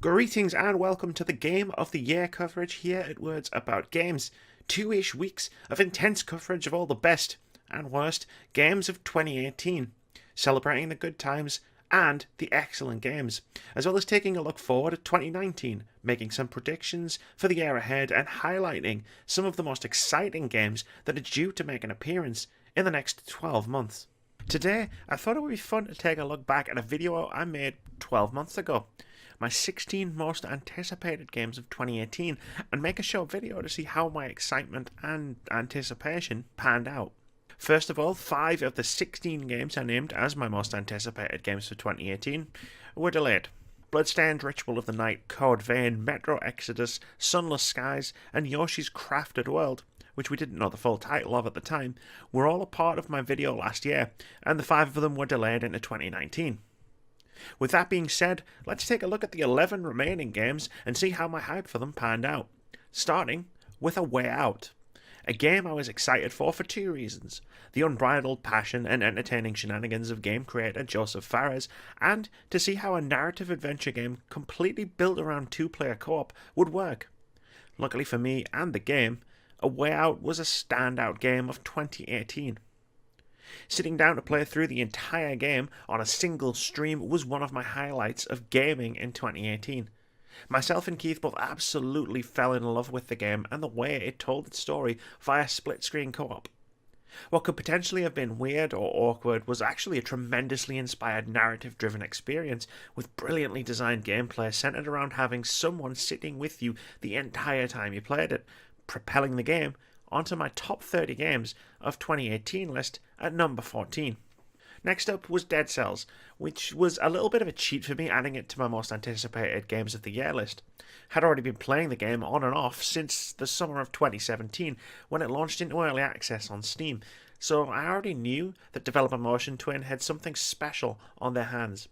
Greetings and welcome to the Game of the Year coverage here at Words About Games. 2-ish weeks of intense coverage of all the best and worst games of 2018, celebrating the good times and the excellent games, as well as taking a look forward at 2019, making some predictions for the year ahead and highlighting some of the most exciting games that are due to make an appearance in the next 12 months. Today, I thought it would be fun to take a look back at a video I made 12 months ago, my 16 most anticipated games of 2018, and make a short video to see how my excitement and anticipation panned out. First of all, 5 of the 16 games I named as my most anticipated games for 2018 were delayed. Bloodstained Ritual of the Night, Code Vein, Metro Exodus, Sunless Skies, and Yoshi's Crafted World, which we didn't know the full title of at the time, were all a part of my video last year, and the 5 of them were delayed into 2019. With that being said, let's take a look at the 11 remaining games and see how my hype for them panned out. Starting with A Way Out, a game I was excited for 2 reasons: the unbridled passion and entertaining shenanigans of game creator Joseph Fares, and to see how a narrative adventure game completely built around 2-player co-op would work. Luckily for me and the game, A Way Out was a standout game of 2018. Sitting down to play through the entire game on a single stream was one of my highlights of gaming in 2018. Myself and Keith both absolutely fell in love with the game and the way it told its story via split-screen co-op. What could potentially have been weird or awkward was actually a tremendously inspired narrative-driven experience with brilliantly designed gameplay centered around having someone sitting with you the entire time you played it, propelling the game onto my top 30 games of 2018 list at number 14. Next up was Dead Cells, which was a little bit of a cheat for me adding it to my most anticipated games of the year list. Had already been playing the game on and off since the summer of 2017 when it launched into early access on Steam, so I already knew that developer Motion Twin had something special on their hands.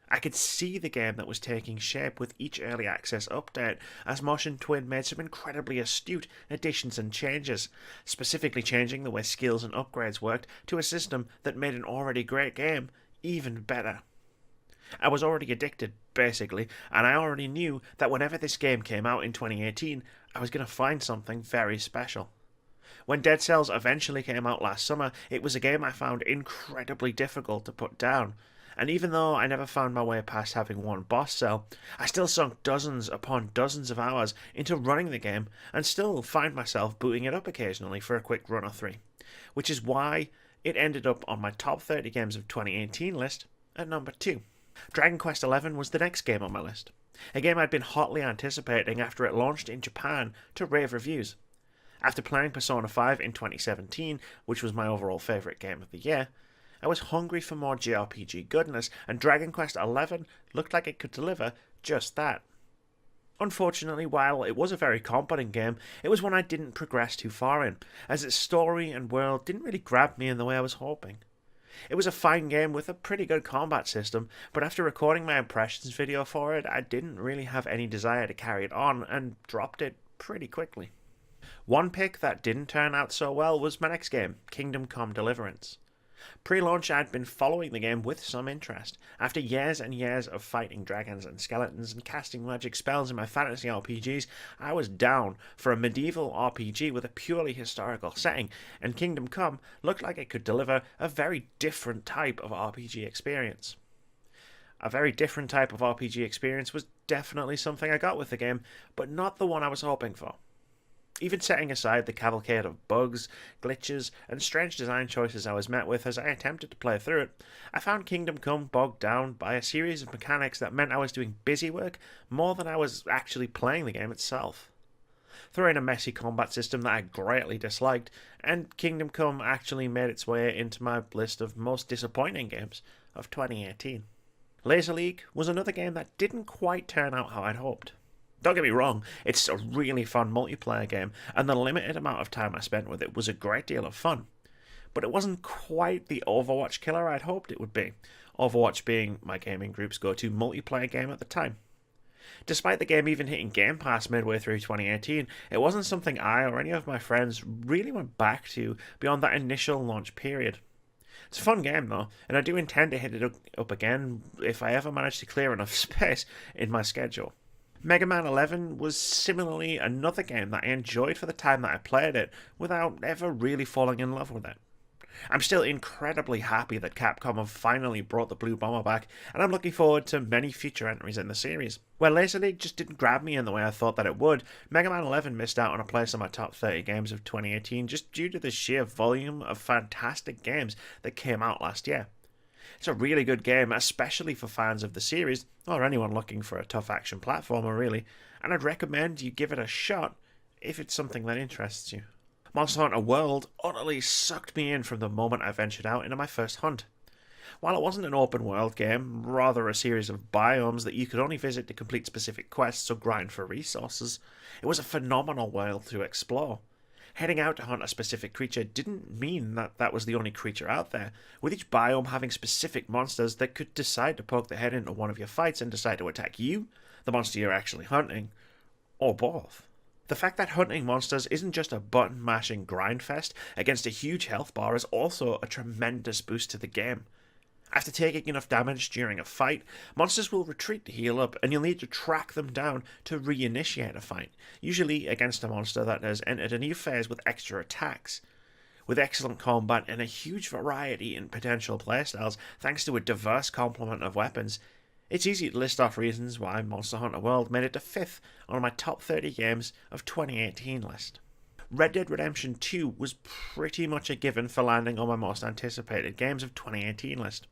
I could see the game that was taking shape with each early access update, as Motion Twin made some incredibly astute additions and changes, specifically changing the way skills and upgrades worked to a system that made an already great game even better. I was already addicted, basically, and I already knew that whenever this game came out in 2018, I was going to find something very special. When Dead Cells eventually came out last summer, it was a game I found incredibly difficult to put down. And even though I never found my way past having one boss cell, I still sunk dozens upon dozens of hours into running the game and still find myself booting it up occasionally for a quick run or 3, which is why it ended up on my top 30 games of 2018 list at number 2. Dragon Quest XI was the next game on my list, a game I'd been hotly anticipating after it launched in Japan to rave reviews. After playing Persona 5 in 2017, which was my overall favourite game of the year, I was hungry for more JRPG goodness, and Dragon Quest XI looked like it could deliver just that. Unfortunately, while it was a very competent game, it was one I didn't progress too far in, as its story and world didn't really grab me in the way I was hoping. It was a fine game with a pretty good combat system, but after recording my impressions video for it, I didn't really have any desire to carry it on, and dropped it pretty quickly. One pick that didn't turn out so well was my next game, Kingdom Come Deliverance. Pre-launch, I'd been following the game with some interest. After years and years of fighting dragons and skeletons and casting magic spells in my fantasy RPGs, I was down for a medieval RPG with a purely historical setting, and Kingdom Come looked like it could deliver a very different type of RPG experience. A very different type of RPG experience was definitely something I got with the game, but not the one I was hoping for. Even setting aside the cavalcade of bugs, glitches, and strange design choices I was met with as I attempted to play through it, I found Kingdom Come bogged down by a series of mechanics that meant I was doing busy work more than I was actually playing the game itself. Throw in a messy combat system that I greatly disliked, and Kingdom Come actually made its way into my list of most disappointing games of 2018. Laser League was another game that didn't quite turn out how I'd hoped. Don't get me wrong, it's a really fun multiplayer game, and the limited amount of time I spent with it was a great deal of fun. But it wasn't quite the Overwatch killer I'd hoped it would be, Overwatch being my gaming group's go-to multiplayer game at the time. Despite the game even hitting Game Pass midway through 2018, it wasn't something I or any of my friends really went back to beyond that initial launch period. It's a fun game though, and I do intend to hit it up again if I ever manage to clear enough space in my schedule. Mega Man 11 was similarly another game that I enjoyed for the time that I played it, without ever really falling in love with it. I'm still incredibly happy that Capcom have finally brought the Blue Bomber back, and I'm looking forward to many future entries in the series. Where Laser League just didn't grab me in the way I thought that it would, Mega Man 11 missed out on a place in my top 30 games of 2018 just due to the sheer volume of fantastic games that came out last year. It's a really good game, especially for fans of the series, or anyone looking for a tough action platformer really, and I'd recommend you give it a shot if it's something that interests you. Monster Hunter World utterly sucked me in from the moment I ventured out into my first hunt. While it wasn't an open world game, rather a series of biomes that you could only visit to complete specific quests or grind for resources, it was a phenomenal world to explore. Heading out to hunt a specific creature didn't mean that that was the only creature out there, with each biome having specific monsters that could decide to poke their head into one of your fights and decide to attack you, the monster you're actually hunting, or both. The fact that hunting monsters isn't just a button-mashing grindfest against a huge health bar is also a tremendous boost to the game. After taking enough damage during a fight, monsters will retreat to heal up, and you'll need to track them down to reinitiate a fight, usually against a monster that has entered a new phase with extra attacks. With excellent combat and a huge variety in potential playstyles thanks to a diverse complement of weapons, it's easy to list off reasons why Monster Hunter World made it to 5th on my top 30 games of 2018 list. Red Dead Redemption 2 was pretty much a given for landing on my most anticipated games of 2018 list.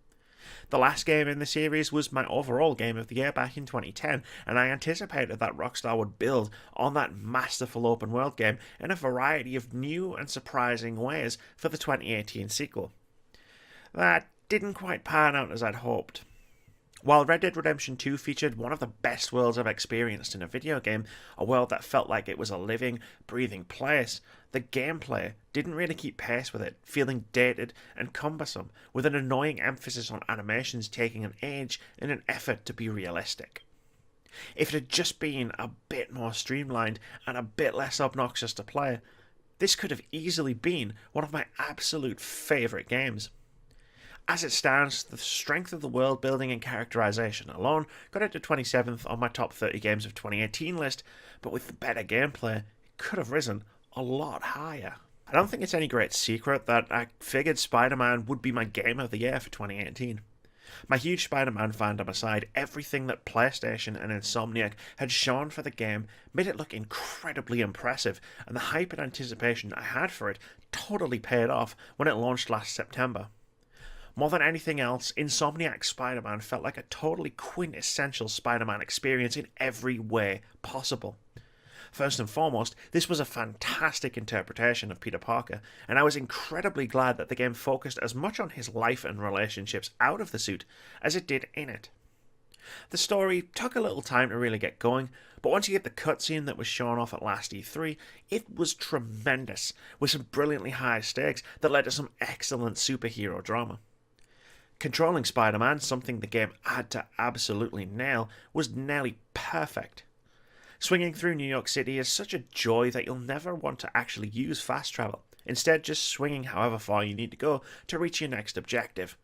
The last game in the series was my overall game of the year back in 2010, and I anticipated that Rockstar would build on that masterful open world game in a variety of new and surprising ways for the 2018 sequel. That didn't quite pan out as I'd hoped. While Red Dead Redemption 2 featured one of the best worlds I've experienced in a video game, a world that felt like it was a living, breathing place, the gameplay didn't really keep pace with it, feeling dated and cumbersome, with an annoying emphasis on animations taking an age in an effort to be realistic. If it had just been a bit more streamlined and a bit less obnoxious to play, this could have easily been one of my absolute favourite games. As it stands, the strength of the world building and characterization alone got it to 27th on my top 30 games of 2018 list, but with the better gameplay, it could have risen a lot higher. I don't think it's any great secret that I figured Spider-Man would be my game of the year for 2018. My huge Spider-Man fandom aside, everything that PlayStation and Insomniac had shown for the game made it look incredibly impressive, and the hype and anticipation I had for it totally paid off when it launched last September. More than anything else, Insomniac's Spider-Man felt like a totally quintessential Spider-Man experience in every way possible. First and foremost, this was a fantastic interpretation of Peter Parker, and I was incredibly glad that the game focused as much on his life and relationships out of the suit as it did in it. The story took a little time to really get going, but once you get the cutscene that was shown off at last E3, it was tremendous, with some brilliantly high stakes that led to some excellent superhero drama. Controlling Spider-Man, something the game had to absolutely nail, was nearly perfect. Swinging through New York City is such a joy that you'll never want to actually use fast travel, instead just swinging however far you need to go to reach your next objective.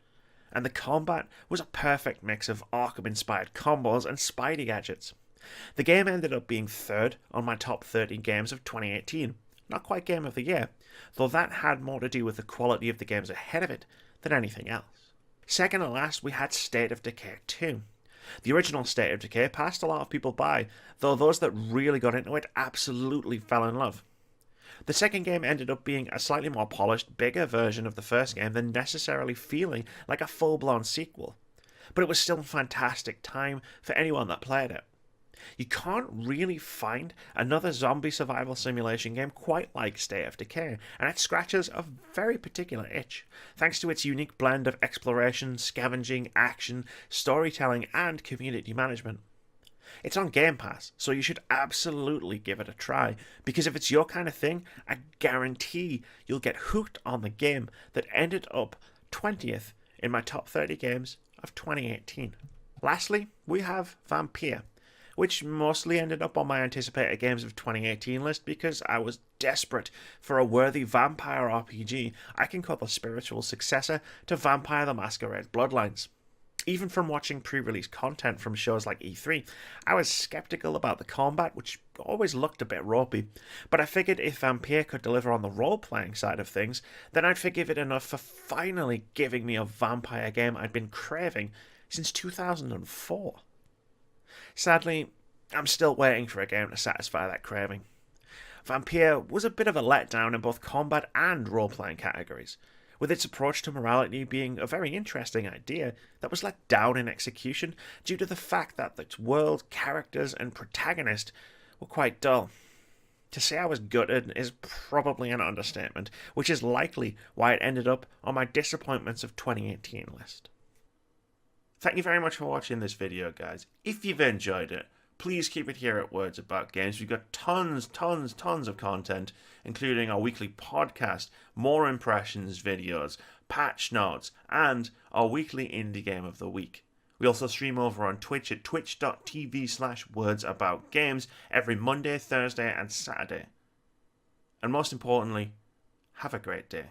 And the combat was a perfect mix of Arkham-inspired combos and Spidey gadgets. The game ended up being 3rd on my top 30 games of 2018, not quite Game of the Year, though that had more to do with the quality of the games ahead of it than anything else. Second and last, we had State of Decay 2. The original State of Decay passed a lot of people by, though those that really got into it absolutely fell in love. The second game ended up being a slightly more polished, bigger version of the first game than necessarily feeling like a full-blown sequel, but it was still a fantastic time for anyone that played it. You can't really find another zombie survival simulation game quite like State of Decay, and it scratches a very particular itch, thanks to its unique blend of exploration, scavenging, action, storytelling, and community management. It's on Game Pass, so you should absolutely give it a try, because if it's your kind of thing, I guarantee you'll get hooked on the game that ended up 20th in my top 30 games of 2018. Lastly, we have Vampyr, which mostly ended up on my anticipated games of 2018 list because I was desperate for a worthy vampire RPG I can call the spiritual successor to Vampire the Masquerade Bloodlines. Even from watching pre-release content from shows like E3, I was skeptical about the combat, which always looked a bit ropey, but I figured if Vampyr could deliver on the role-playing side of things, then I'd forgive it enough for finally giving me a vampire game I'd been craving since 2004. Sadly, I'm still waiting for a game to satisfy that craving. Vampyr was a bit of a letdown in both combat and role-playing categories, with its approach to morality being a very interesting idea that was let down in execution due to the fact that its world, characters, and protagonist were quite dull. To say I was gutted is probably an understatement, which is likely why it ended up on my disappointments of 2018 list. Thank you very much for watching this video, guys. If you've enjoyed it, please keep it here at Words About Games. We've got tons of content, including our weekly podcast, more impressions videos, patch notes, and our weekly indie game of the week. We also stream over on Twitch at twitch.tv/wordsaboutgames every Monday, Thursday, and Saturday. And most importantly, have a great day.